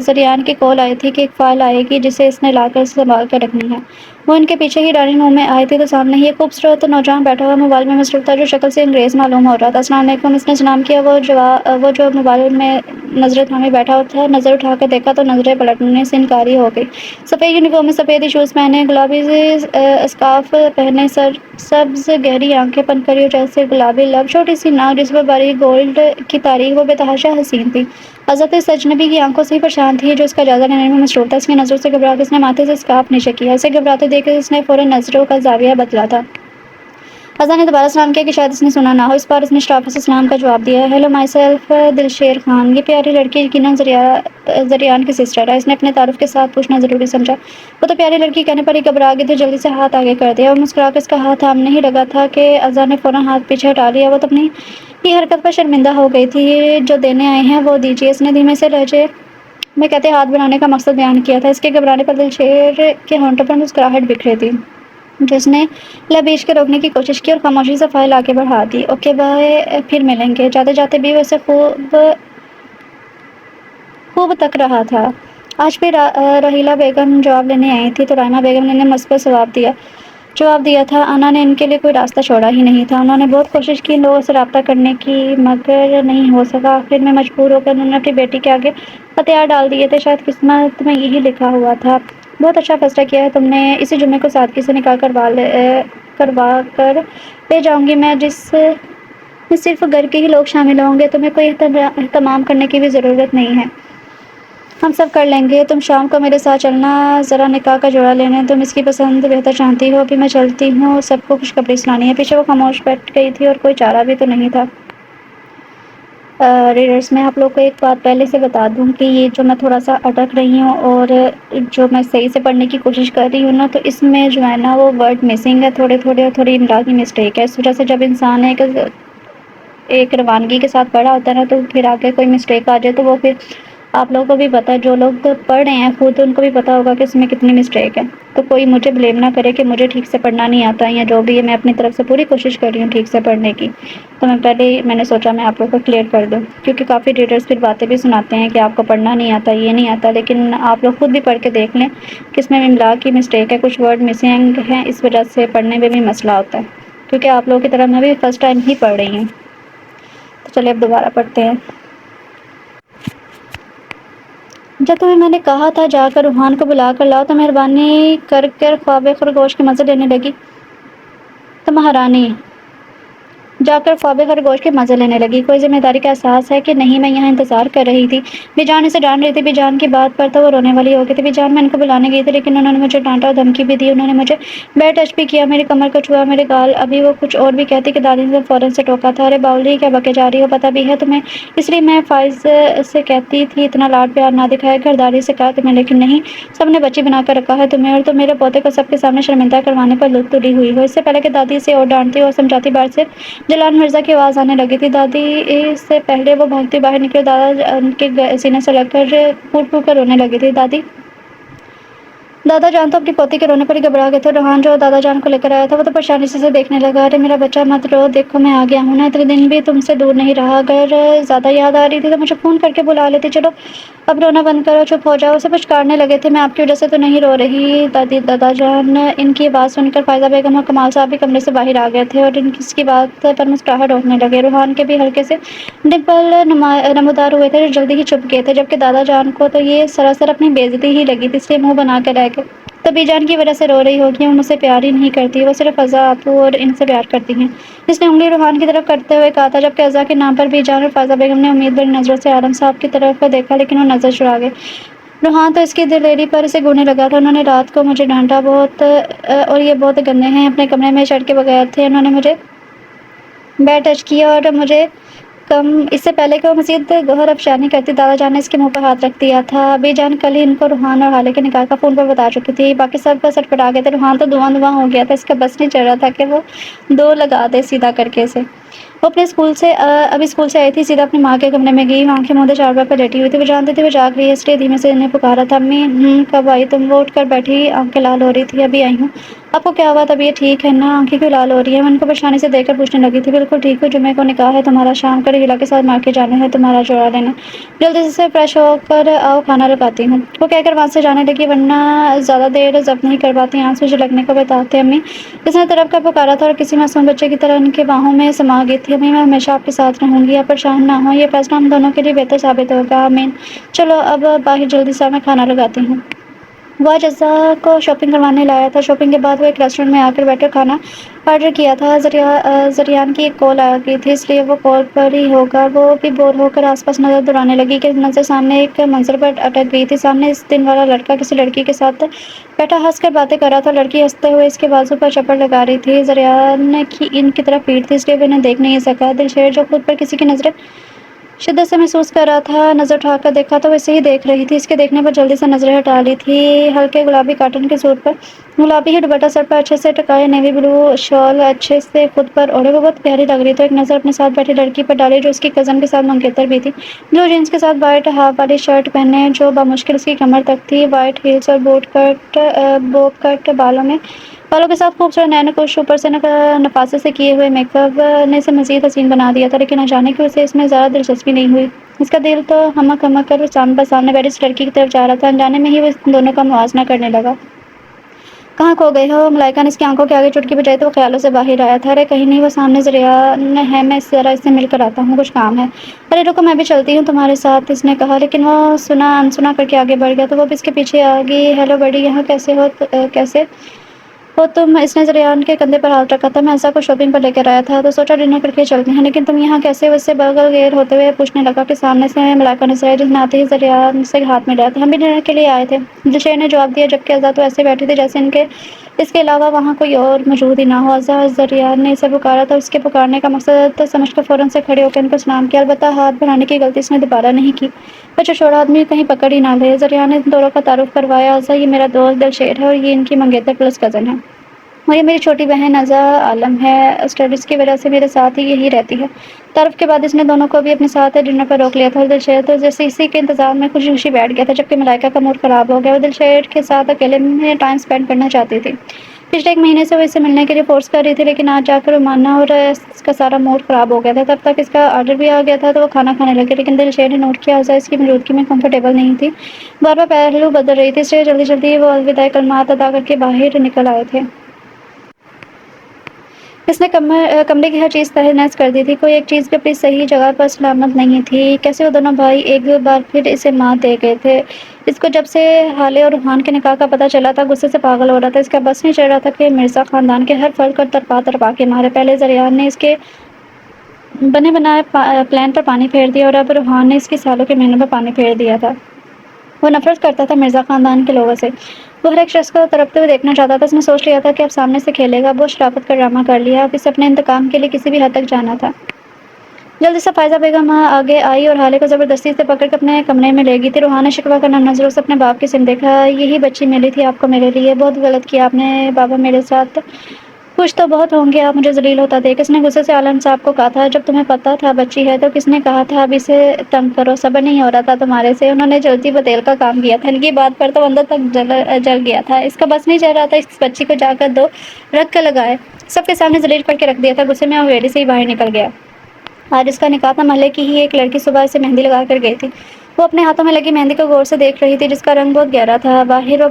زریان کی کال آئی تھی کہ ایک فائل آئے گی جسے اس نے لا کر سنبھال کر رکھنی ہے۔ وہ ان کے پیچھے ہی ڈائننگ روم میں آئی تھی تو سامنے ہی ایک خوبصورت نوجوان بیٹھا ہوا موبائل میں مصروف تھا، جو شکل سے انگریز معلوم ہو رہا تھا۔ السلام علیکم، اس نے سلام کیا۔ وہ جو موبائل میں نظریں تھامے بیٹھا تھا، نظر اٹھا کر دیکھا تو نظریں پلٹنے سے انکاری ہو گئی۔ سفید یونیفارم میں سفید ہی شوز پہنے، گلابی اسکارف پہنے، سبز گہری آنکھیں، پنکھڑیوں جیسے گلابی لب، چھوٹی سی ناک جس پر باریک گولڈ کی تاریخ، وہ بے تحاشا حسین تھی۔ حضرت اس اجنبی کی آنکھوں سے ہی پریشان تھی جو اس کا جائزہ لینے میں مصروف تھا۔ اس کی نظروں سے گھبرا کر اس نے ماتھے سے اسکارف نیچے کیا۔ اسے گھبراتے دیکھ کر اس نے فوراً نظروں کا زاویہ بدلا تھا۔ حضرت نے دوبارہ سلام کیا کہ شاید اس نے سنا نہ ہو۔ اس بار اس نے شرافت سے سلام کا جواب دیا، ہیلو مائی سیلف دلشیر خان۔ یہ پیاری لڑکی یقیناً زریان کی سسٹر ہے، اس نے اپنے تعارف کے ساتھ پوچھنا ضروری سمجھا۔ وہ تو پیاری لڑکی کہنے پر ہی گھبرا گئی تھی، جلدی سے ہاتھ آگے کر دیا اور مسکرا کر اس کا ہاتھ تھامنے ہی لگا تھا کہ اذان نے فوراً ہاتھ پیچھے ہٹا لیا۔ وہ تو اپنی ہی حرکت پر شرمندہ ہو گئی تھی۔ جو دینے آئے ہیں وہ دیجیے، اس نے دھیمے سے لہجے میں کہتے ہاتھ بڑھانے کا مقصد بیان کیا تھا۔ اس کے گھبرانے پر دلشیر کے ہونٹوں پر مسکراہٹ بکھری تھی، جس نے لب بیچ کے روکنے کی کوشش کی اور خاموشی سے فائل آگے بڑھا دی۔ اوکے بائے، پھر ملیں گے۔ جاتے جاتے بھی وہ اسے خوب تک رہا تھا۔ آج بھی رحیلہ بیگم جواب لینے آئی تھی تو رائمہ بیگم نے مثبت جواب دیا تھا۔ آنا نے ان کے لیے کوئی راستہ چھوڑا ہی نہیں تھا۔ انہوں نے بہت کوشش کی ان لوگوں سے رابطہ کرنے کی، مگر نہیں ہو سکا۔ آخر میں مجبور ہو کر انہوں نے اپنی بیٹی کے آگے ہتھیار ڈال دیے تھے، شاید قسمت میں یہی لکھا ہوا تھا۔ بہت اچھا فیصلہ کیا ہے تم نے، اسی جمعے کو سادگی سے نکاح کروا کر لے جاؤں گی میں، جس میں صرف گھر کے ہی لوگ شامل ہوں گے۔ تمہیں کوئی اہتمام کرنے کی بھی ضرورت نہیں ہے، ہم سب کر لیں گے۔ تم شام کو میرے ساتھ چلنا ذرا نکاح کا جوڑا لینے، تم اس کی پسند بہتر جانتی ہو۔ ابھی میں چلتی ہوں، سب کو خوشخبری سنانی ہے۔ پیچھے وہ خاموش بیٹھ گئی تھی اور کوئی چارہ بھی تو نہیں تھا۔ ریڈرز، میں آپ لوگ کو ایک بات پہلے سے بتا دوں کہ یہ جو میں تھوڑا سا اٹک رہی ہوں اور جو میں صحیح سے پڑھنے کی کوشش کر رہی ہوں نا، تو اس میں جو ہے نا وہ ورڈ مسنگ ہے تھوڑے اور تھوڑی املا کی مسٹیک ہے۔ اس وجہ سے جب انسان ایک روانگی کے ساتھ پڑھا ہوتا ہے نا، تو پھر آگے کوئی مسٹیک آ جائے تو وہ پھر آپ لوگوں کو بھی پتا ہے، جو لوگ پڑھ رہے ہیں خود ان کو بھی پتا ہوگا کہ اس میں کتنی مسٹیک ہے۔ تو کوئی مجھے بلیم نہ کرے کہ مجھے ٹھیک سے پڑھنا نہیں آتا یا جو بھی ہے، میں اپنی طرف سے پوری کوشش کر رہی ہوں ٹھیک سے پڑھنے کی۔ تو میں نے سوچا میں آپ لوگوں کو کلیئر کر دوں، کیونکہ کافی ریڈرز پھر باتیں بھی سناتے ہیں کہ آپ کو پڑھنا نہیں آتا، یہ نہیں آتا، لیکن آپ لوگ خود بھی پڑھ کے دیکھ لیں کہ اس میں املا کی مسٹیک ہے، کچھ ورڈ مسنگ ہیں، اس وجہ سے پڑھنے میں بھی مسئلہ ہوتا ہے، کیونکہ آپ لوگوں کی طرح میں بھی فرسٹ ٹائم ہی پڑھ رہی ہوں۔ تو چلیے اب دوبارہ پڑھتے ہیں۔ جب تمہیں میں نے کہا تھا جا کر روحان کو بلا کر لاؤ تو مہربانی کر خواب خرگوش کے مزے لینے لگی۔ تو مہارانی جا کر خواب خرگوش کے مزے لینے لگی۔ کوئی ذمہ داری کا احساس ہے کہ نہیں؟ میں یہاں انتظار کر رہی تھی۔ بی جان اسے ڈانٹ رہی تھی، بی جان کی بات پر تو وہ رونے والی ہو گئی تھی۔ بی جان، میں ان کو بلانے گئی تھی لیکن انہوں نے مجھے ڈانٹا اور دھمکی بھی دی، انہوں نے مجھے بیڈ ٹچ بھی کیا، میری کمر کو چھوا، میرے گال۔ ابھی وہ کچھ اور بھی کہتی کہ دادی نے فوراً سے ٹوکا تھا، ارے باؤلی کیا بکے جا رہی ہو، پتہ بھی ہے تمہیں؟ اس لیے میں فائز سے کہتی تھی اتنا لاڈ پیار نہ دکھایا، گھرداری سے کہا تمہیں، لیکن نہیں، سب نے بچی بنا کر رکھا ہے تمہیں، اور تم میرے پوتے کو سب کے سامنے شرمندہ کروانے پر تلی ہوئی ہو۔ اس سے پہلے کہ دادی اسے اور ڈانٹتی اور سمجھاتی، باہر سے جلال مرزا کی آواز آنے لگی تھی۔ دادی سے پہلے وہ بھاگتی باہر نکلی اور دادا ان کے سینے سے لگ کر پھوٹ پھوٹ کر رونے لگی تھی۔ دادا جان تو اپنی پوتی کے رونے پر ہی گھبرا گئے تھے۔ روحان جو دادا جان کو لے کر آیا تھا وہ تو پریشانی سے دیکھنے لگا، ارے میرا بچہ مت رو، دیکھو میں آ گیا ہوں نا، اتنے دن بھی تم سے دور نہیں رہا، اگر زیادہ یاد آ رہی تھی تو مجھے فون کر کے بلا لیتی، چلو اب رونا بند کرو، چپ ہو جاؤ۔ اسے پچکارنے لگے تھے، میں آپ کی وجہ سے تو نہیں رو رہی دادا جان۔ ان کی بات سن کر فائزہ بیگم اور کمال صاحب بھی کمرے سے باہر آ گئے تھے اور اس کی بات پر مسکراہٹ ہونے لگے۔ روحان کے بھی ہلکے سے ڈمپل نمودار ہوئے تھے جو جلدی ہی چھپ گئے تھے، جبکہ دادا جان کو تو یہ سراسر اپنی بے عزتی ہی لگی تھی، اس لیے منہ بنا کر رہ گئے۔ تو بی جان کی وجہ سے رو رہی ہوگی، وہ مجھ سے پیار ہی نہیں کرتی، وہ صرف ازا، اپو اور ان سے پیار کرتی ہیں، اس نے انگلی روحان کی طرف کرتے ہوئے کہا تھا، جبکہ ازا کے نام پر بی جان اور فائزہ بیگم نے امید بھری نظروں سے عالم صاحب کی طرف دیکھا، لیکن وہ نظر چرا گئے۔ روحان تو اس کی دلیری پر اسے گھورنے لگا تھا، انہوں نے رات کو مجھے ڈانٹا بہت اور یہ بہت گندے ہیں، اپنے کمرے میں چڑھ کے بغیر تھے، انہوں نے مجھے بیڈ ٹچ کیا اور مجھے اس سے پہلے کہ وہ مزید گہر افشانی کرتی، دادا جان نے اس کے منہ پر ہاتھ رکھ دیا تھا۔ ابی جان کل ہی ان کو روحان اور حالے کے نکاح کا فون پر بتا چکی تھی۔ باقی سب کا سٹپٹا گئے تھے۔ روحان تو دھواں دھواں ہو گیا تھا، اس کا بس نہیں چل رہا تھا کہ وہ دو لگا دے سیدھا کر کے اسے۔ وہ اپنے ابھی اسکول سے آئی تھی، سیدھا اپنی ماں کے کمرے میں گئی، آنکھیں موندے چارپائی پر لیٹی ہوئی تھی۔ وہ جانتی تھی وہ جاگ رہی ہے، اس لیے دھیمے سے انہیں پکارا تھا، امی کب آئی تم؟ وہ اٹھ کر بیٹھی، آنکھیں لال ہو رہی تھی۔ ابھی آئی ہوں۔ آپ کو کیا ہوا؟ طبیعت ٹھیک ہے نا؟ آنکھیں کیوں لال ہو رہی ہیں؟ وہ ان کو پریشانی سے دیکھ کر پوچھنے لگی تھی۔ بالکل ٹھیک ہوں، جمعے کو نکاح ہے تمہارا، شام کو رحیلہ کے ساتھ مارکیٹ جانا ہے تمہارا جوڑا لینے، جلدی سے فریش ہو کر آؤ، کھانا لگاتی ہوں۔ وہ کہہ کر وہاں سے جانے لگی، ورنہ زیادہ دیر ضبط نہیں کر پاتی، آنکھ سوجنے لگنے کو بتاتے امی۔ اس نے طرف کا پکارا تھا اور کسی معصوم بچے کی طرح ان کی باہوں میں سما گئی تھی۔ امی میں ہمیشہ آپ کے ساتھ رہوں گی، آپ پریشان نہ ہوں، یہ فیصلہ ہم دونوں کے لیے بہتر ثابت ہوگا، آمین۔ چلو اب باہر جلدی سے میں کھانا لگاتی ہوں۔ وہ آج اجزا کو شاپنگ کروانے لایا تھا۔ شاپنگ کے بعد وہ ایک ریسٹورینٹ میں آ کر بیٹھ کر کھانا آرڈر کیا تھا۔ زریان کی ایک کال آ گئی تھی، اس لیے وہ کال پر ہی ہوگا۔ وہ بھی بور ہو کر آس پاس نظر دوڑانے لگی کہ نظر سامنے ایک منظر پر اٹک گئی تھی۔ سامنے اس دن والا لڑکا کسی لڑکی کے ساتھ بیٹھا ہنس کر باتیں کر رہا تھا۔ لڑکی ہنستے ہوئے اس کے بازو پر چپڑ لگا رہی تھی۔ زریان کی ان کی طرف پیٹھ تھی، اس لیے وہ انہیں دیکھ نہیں سکا۔ دلشیر جو خود پر کسی کی نظریں شدت سے محسوس کر رہا تھا، نظر اٹھا کر دیکھا تو وہ اسے ہی دیکھ رہی تھی۔ اس کے دیکھنے پر جلدی سے نظریں ہٹا لی تھی۔ ہلکے گلابی کاٹن کے سوٹ پر گلابی ہی دوپٹہ سر پر اچھے سے ٹکائے، نیوی بلو شال اچھے سے خود پر اوڑھے وہ بہت پیاری لگ رہی تھی۔ ایک نظر اپنے ساتھ بیٹھی لڑکی پر ڈالی جو اس کی کزن کے ساتھ منگیتر بھی تھی، بلو جینس کے ساتھ وائٹ ہاف والی شرٹ پہنے جو بامشکل اس کی کمر تک تھی، وائٹ ہیلز اور بوب کٹ بالوں کے ساتھ خوبصورت نئے نقوش، اوپر سے نفاست سے کیے ہوئے میک اپ نے اسے مزید حسین بنا دیا تھا، لیکن نہ جانے کیوں اسے اس میں زیادہ دلچسپی نہیں ہوئی۔ اس کا دل تو ہمک کر سامنے بیٹھی اس لڑکی کی طرف جا رہا تھا، انجانے میں ہی وہ ان دونوں کا موازنہ کرنے لگا۔ کہاں کھو گئے ہو؟ ملائکہ نے اس کی آنکھوں کے آگے چٹکی بجائی تو وہ خیالوں سے باہر آیا تھا۔ ارے کہیں نہیں، وہ سامنے زریان ہے، میں ذرا اس سے مل کر آتا ہوں، کچھ کام ہے۔ ارے رکو، میں بھی چلتی ہوں تمہارے ساتھ، اس نے کہا، لیکن وہ انسنا کر کے آگے بڑھ گیا تو وہ بھی اس کے پیچھے آ گئی۔ ہیلو بڈی، یہاں کیسے ہو تم؟ اس نے زریان کے کندھے پر ہاتھ رکھا تھا۔ میں اجزا کو شاپنگ پر لے کر آیا تھا تو سوچا ڈنر کر کے چلتے ہیں، لیکن تم یہاں کیسے؟ وہ اس سے بغل گیر ہوتے ہوئے پوچھنے لگا کہ سامنے سے ملائکہ نظر آئی، جس نے آتے ہی زریان سے ہاتھ ملایا تھا۔ ہم بھی ڈنر کے لیے آئے تھے، دلشیر نے جواب دیا، جبکہ اجزا تو ایسے بیٹھی تھی جیسے اس کے علاوہ وہاں کوئی اور موجود ہی نہ ہو۔ اجزا، زریان نے اسے پکارا تھا، اس کے پکارنے کا مقصد سمجھ کر فوراً سے کھڑے ہو کر ان کو سلام کیا، البتہ ہاتھ بڑھانے کی غلطی اس نے دوبارہ نہیں کی، بچہ چھوڑا آدمی کہیں پکڑ ہی نہ لے۔ زریان نے ان دونوں کا تعارف کروایا، اجزا یہ میرا دوست دلشیر ہے اور یہ ان کی منگیتر پلس کزن ہے، اور یہ میری چھوٹی بہن اجزا عالم ہے، اسٹڈیز کی وجہ سے میرے ساتھ ہی یہی رہتی ہے۔ تعارف کے بعد اس نے دونوں کو بھی اپنے ساتھ ڈنر پر روک لیا تھا اور دلشیر تو جیسے اسی کے انتظار میں خوشی خوشی بیٹھ گیا تھا، جبکہ ملائکہ کا موڈ خراب ہو گیا۔ وہ دلشیر کے ساتھ اکیلے میں ٹائم اسپینڈ کرنا چاہتی تھی۔ پچھلے ایک مہینے سے وہ اس سے ملنے کے لیے فورس کر رہی تھی، لیکن آج جا کر وہ ماننا اور اس کا سارا موڈ خراب ہو گیا تھا۔ تب تک اس کا آرڈر بھی آ گیا تھا تو وہ کھانا کھانے لگے، لیکن دلشیر نے نوٹ کیا اجزا اس کی موجودگی میں کمفرٹیبل نہیں تھی، بار بار پہلو بدل رہی تھی، اس لیے جلدی جلدی وہ الوداعی کلمات ادا کر کے باہر نکل آئے تھے۔ اس نے کمرے کی ہر چیز تہس نہس کر دی تھی، کوئی ایک چیز بھی اپنی صحیح جگہ پر سلامت نہیں تھی۔ کیسے وہ دونوں بھائی ایک بار پھر اسے مات دے گئے تھے۔ اس کو جب سے حالے اور روحان کے نکاح کا پتہ چلا تھا غصے سے پاگل ہو رہا تھا، اس کا بس نہیں چل رہا تھا کہ مرزا خاندان کے ہر فرد کو تڑپا کے مارے۔ پہلے زریان نے اس کے بنے بنائے پلان پر پانی پھیر دیا اور اب روحان نے اس کی سالوں کے محنت پر پانی پھیر دیا تھا۔ وہ نفرت کرتا تھا مرزا خاندان کے لوگوں سے، وہ ہر ایک شخص کو تڑپتے ہوئے دیکھنا چاہتا تھا۔ اس نے سوچ لیا تھا کہ اب سامنے سے کھیلے گا، بہت شرافت کا ڈرامہ کر لیا، اب اسے اپنے انتقام کے لیے کسی بھی حد تک جانا تھا۔ جلدی سے فائزہ بیگم آگے آئی اور حالے کو زبردستی سے پکڑ کر اپنے کمرے میں لے گئی تھی۔ روحان نے شکوہ کرنا نظروں سے اپنے باپ کی سمت دیکھا، یہی بچی ملی تھی آپ کو میرے لیے، بہت غلط کیا آپ نے بابا، میرے ساتھ خوش تو بہت ہوں گے آپ مجھے ذلیل ہوتا دیکھ۔ اس نے غصے سے عالم صاحب کو کہا تھا، جب تمہیں پتا تھا بچی ہے تو کس نے کہا تھا اب اسے تنگ کرو، صبر نہیں ہو رہا تھا تمہارے سے، انہوں نے جلتی بدیل کا کام کیا تھا، ان کی بات پر تو اندر تک جل گیا تھا، اس کا بس نہیں چل رہا تھا اس بچی کو جا کر دو رکھ کر لگائے، سب کے سامنے ذلیل کر کے رکھ دیا تھا۔ غصے میں وہ حویلی سے ہی باہر نکل گیا۔ آج اس کا نکاح تھا، محلے کی ہی ایک لڑکی صبح سے مہندی لگا کر گئی تھی، وہ اپنے ہاتھوں میں لگی مہندی کو غور سے دیکھ رہی تھی جس کا رنگ بہت گہرا تھا۔ باہر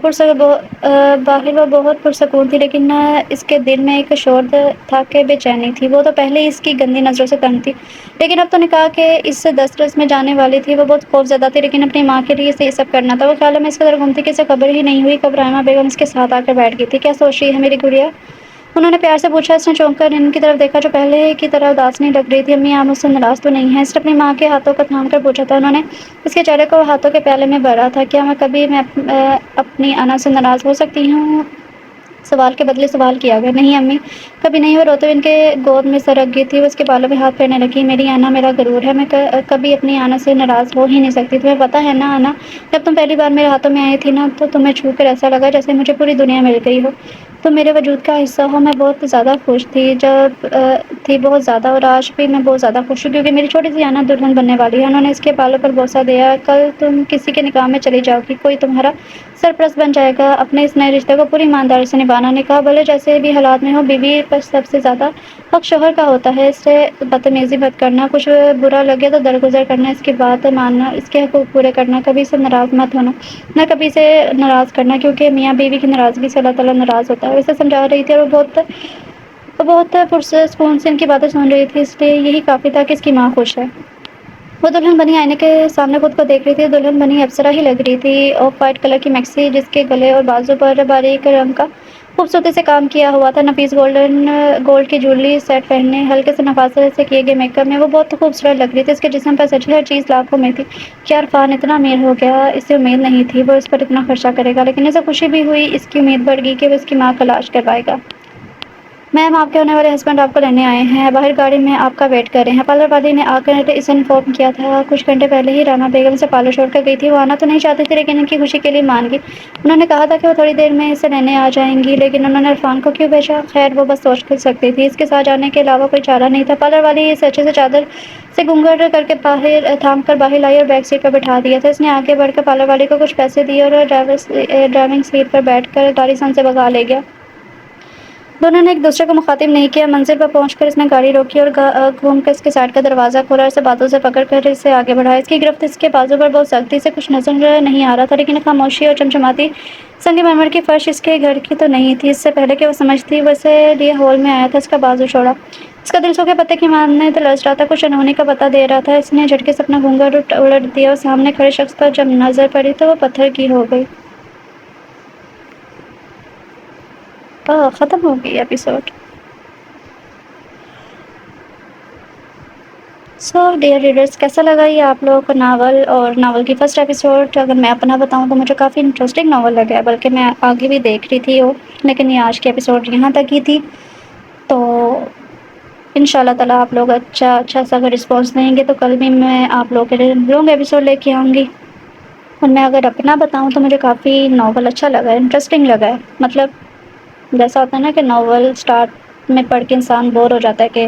وہ بہت پرسکون تھی، لیکن اس کے دل میں ایک شور تھا کہ بے چینی تھی۔ وہ تو پہلے ہی اس کی گندی نظروں سے تنگ تھی، لیکن اب تو نکاح کے اس دسترس میں جانے والی تھی۔ وہ بہت خوف زدہ تھی، لیکن اپنی ماں کے لیے اسے یہ سب کرنا تھا۔ وہ خیالوں میں اس قدر گم تھی کہ اسے خبر ہی نہیں ہوئی کب رحمہ بیگم اس کے ساتھ آ کر بیٹھ گئی تھی۔ کیا سوچ رہی ہے میری گڑیا؟ انہوں نے پیار سے پوچھا۔ اس نے چونک کر ان کی طرف دیکھا جو پہلے کی طرح اداس نہیں لگ رہی تھی۔ امی آپ مجھ سے ناراض تو نہیں ہیں؟ اس نے اپنی ماں کے ہاتھوں کو تھام کر پوچھا تھا۔ انہوں نے اس کے چہرے کو ہاتھوں کے پیالے میں بھرا تھا۔ کیا میں کبھی اپنی انا سے ناراض ہو سکتی ہوں؟ سوال کے بدلے سوال کیا گیا۔ نہیں امی، کبھی نہیں۔ وہ روتے ہوئے ان کے گود میں سر رکھ گئی تھی، وہ اس کے بالوں میں ہاتھ پھیرنے لگی۔ میری آنا میرا غرور ہے، میں کبھی اپنی آنا سے ناراض ہو ہی نہیں سکتی۔ تمہیں پتہ ہے نا آنا، جب تم پہلی بار میرے ہاتھوں میں آئی تھی نا، تو تمہیں چھو کر ایسا لگا جیسے مجھے پوری دنیا مل گئی ہو، تم میرے وجود کا حصہ ہو۔ میں بہت زیادہ خوش تھی جب بہت زیادہ، اور آج بھی میں بہت زیادہ خوش ہوں، کیونکہ میری چھوٹی سی آنا دلہن بننے والی ہے۔ انہوں نے اس کے بالوں پر بوسہ دیا۔ کل تم کسی کے نکاح میں چلی جاؤ گی، کوئی تمہارا سرپرست بن جائے گا۔ اپنے اس نئے رشتے کو پوری ایمانداری سے نبھانا، نکاح بھلے جیسے بھی حالات میں ہو، بیوی پر سب سے زیادہ حق شوہر کا ہوتا ہے۔ اس سے بدتمیزی مت کرنا، کچھ برا لگے تو درگزر کرنا، اس کی بات ماننا، اس کے حقوق پورے کرنا، کبھی سے ناراض مت ہونا، نہ کبھی سے ناراض کرنا، کیونکہ میاں بیوی کی ناراضگی سے اللہ تعالیٰ ناراض ہوتا ہے۔ اسے سمجھا رہی تھی اور وہ بہت پرسکون سے ان کی باتیں سن رہی تھی، اس لیے یہی کافی تھا کہ اس کی ماں خوش ہے۔ وہ دلہن بنی آئینے کے سامنے خود کو دیکھ رہی تھی، دلہن بنی اپسرا ہی لگ رہی تھی۔ آف وائٹ کلر کی میکسی، جس کے گلے اور بازو پر باریک رنگ کا خوبصورتی سے کام کیا ہوا تھا، نفیس گولڈ کی جویلری سیٹ پہنے، ہلکے سے نفاست سے کیے گئے میک اپ میں وہ بہت خوبصورت لگ رہی تھی۔ اس کے جسم پر سجی ہر چیز لاکھوں میں تھی۔ کیا عرفان اتنا امیر ہو گیا؟ اسے امید نہیں تھی وہ اس پر اتنا خرچہ کرے گا، لیکن اسے خوشی بھی ہوئی۔ اس کی امید بڑھ گئی کہ وہ اس کی ماں کا علاج کروائے گا۔ میم، آپ کے ہونے والے ہسبینڈ آپ کو لینے آئے ہیں، باہر گاڑی میں آپ کا ویٹ کر رہے ہیں۔ پارلر والی نے آ کر اسے انفارم کیا تھا، کچھ گھنٹے پہلے ہی رانا بیگم سے پارلر چھوڑ کر گئی تھی۔ وہ آنا تو نہیں چاہتی تھی، لیکن ان کی خوشی کے لیے مان گئی۔ انہوں نے کہا تھا کہ وہ تھوڑی دیر میں اسے لینے آ جائیں گی، لیکن انہوں نے عرفان کو کیوں بھیجا؟ خیر، وہ بس سوچ سکتی تھی، اس کے ساتھ جانے کے علاوہ کوئی چارہ نہیں تھا۔ پارلر والی اسے اچھے سے چادر سے گھونگھٹ کر کے تھام کر باہر لائی اور بیک سیٹ پر بٹھا دیا تھا۔ اس نے آگے بڑھ کر پارلر والی کو کچھ پیسے دیے اور ڈرائیونگ سیٹ پر بیٹھ کر گاڑی سے ان سے بگا لے گیا۔ دونوں نے ایک دوسرے کو مخاطب نہیں کیا۔ منزل پر پہنچ کر اس نے گاڑی روکی اور گھوم کر اس کے سائڈ کا دروازہ کھولا اور اسے بازو سے پکڑ کر اسے آگے بڑھایا۔ اس کی گرفت اس کے بازو پر بہت سخت تھی، اسے کچھ نظر نہیں آ رہا تھا، لیکن خاموشی اور چمچماتی سنگ مرمر کی فرش اس کے گھر کی تو نہیں تھی۔ اس سے پہلے کہ وہ سمجھتی، وہ اسے لیے ہال میں آیا تھا، اس کا بازو چھوڑا۔ اس کا دل سوکھے پتے کی مانند لرز رہا تھا، کچھ انہونی کا پتہ دے رہا تھا۔ اس نے جھٹکے سے اپنا گھونگھٹ الٹ دیا اور سامنے کھڑے شخص پر جب نظر پڑی تو وہ پتھر کی ہو گئی۔ ختم ہو گئی ایپیسوڈ۔ سو ڈیئر ریڈرس، کیسا لگا یہ آپ لوگوں کو ناول اور ناول کی فرسٹ ایپیسوڈ؟ اگر میں اپنا بتاؤں تو مجھے کافی انٹرسٹنگ ناول لگا ہے، بلکہ میں آگے بھی دیکھ رہی تھی لیکن یہ آج کی ایپیسوڈ یہاں تک ہی تھی۔ تو ان شاء اللہ تعالیٰ آپ لوگ اچھا سا اگر رسپانس دیں گے تو کل بھی میں آپ لوگوں کے لیے لانگ ایپیسوڈ لے کے آؤں گی۔ اور میں اگر اپنا بتاؤں تو مجھے کافی ناول اچھا لگا ہے، انٹرسٹنگ لگا ہے۔ مطلب جیسا ہوتا ہے نا کہ ناول اسٹارٹ میں پڑھ کے انسان بور ہو جاتا ہے کہ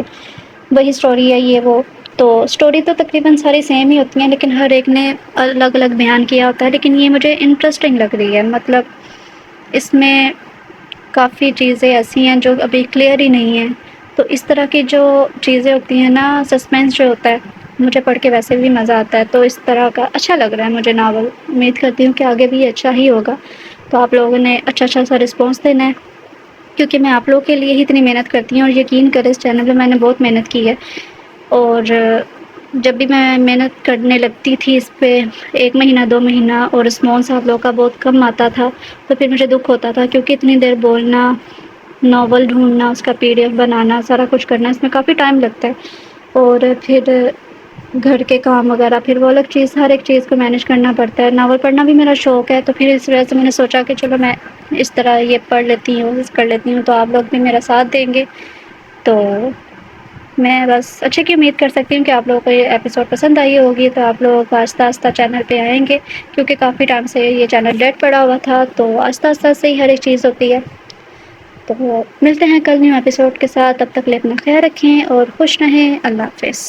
وہی اسٹوری ہے یہ وہ، تو اسٹوری تو تقریباً ساری سیم ہی ہوتی ہیں، لیکن ہر ایک نے الگ الگ بیان کیا ہوتا ہے، لیکن یہ مجھے انٹرسٹنگ لگ رہی ہے۔ مطلب اس میں کافی چیزیں ایسی ہیں جو ابھی کلیئر ہی نہیں ہیں، تو اس طرح کی جو چیزیں ہوتی ہیں نا، سسپینس جو ہوتا ہے، مجھے پڑھ کے ویسے بھی مزہ آتا ہے، تو اس طرح کا اچھا لگ رہا ہے مجھے ناول۔ امید کرتی ہوں کہ آگے بھی اچھا ہی ہوگا، تو آپ لوگوں نے اچھا سا رسپانس دینا ہے، کیونکہ میں آپ لوگوں کے لیے ہی اتنی محنت کرتی ہوں، اور یقین کریں اس چینل پہ میں نے بہت محنت کی ہے، اور جب بھی میں محنت کرنے لگتی تھی اس پہ 1 مہینہ 2 مہینہ اور رسپانس آپ لوگوں کا بہت کم آتا تھا، تو پھر مجھے دکھ ہوتا تھا، کیونکہ اتنی دیر بولنا، ناول ڈھونڈنا، اس کا PDF بنانا، سارا کچھ کرنا، اس میں کافی ٹائم لگتا ہے، اور پھر گھر کے کام وغیرہ، پھر وہ الگ چیز، ہر ایک چیز کو مینیج کرنا پڑتا ہے۔ ناول پڑھنا بھی میرا شوق ہے، تو پھر اس وجہ سے میں نے سوچا کہ چلو میں اس طرح یہ پڑھ لیتی ہوں، کر لیتی ہوں، تو آپ لوگ بھی میرا ساتھ دیں گے، تو میں بس اچھے کی امید کر سکتی ہوں کہ آپ لوگوں کو یہ ایپیسوڈ پسند آئی ہوگی، تو آپ لوگ آہستہ آہستہ چینل پہ آئیں گے، کیونکہ کافی ٹائم سے یہ چینل ڈیڈ پڑا ہوا تھا، تو آہستہ آہستہ سے ہی ہر ایک چیز ہوتی ہے۔ تو ملتے ہیں کل نیو ایپیسوڈ کے ساتھ، تب تک کے لیے اپنا خیال رکھیں اور خوش رہیں۔ اللہ حافظ۔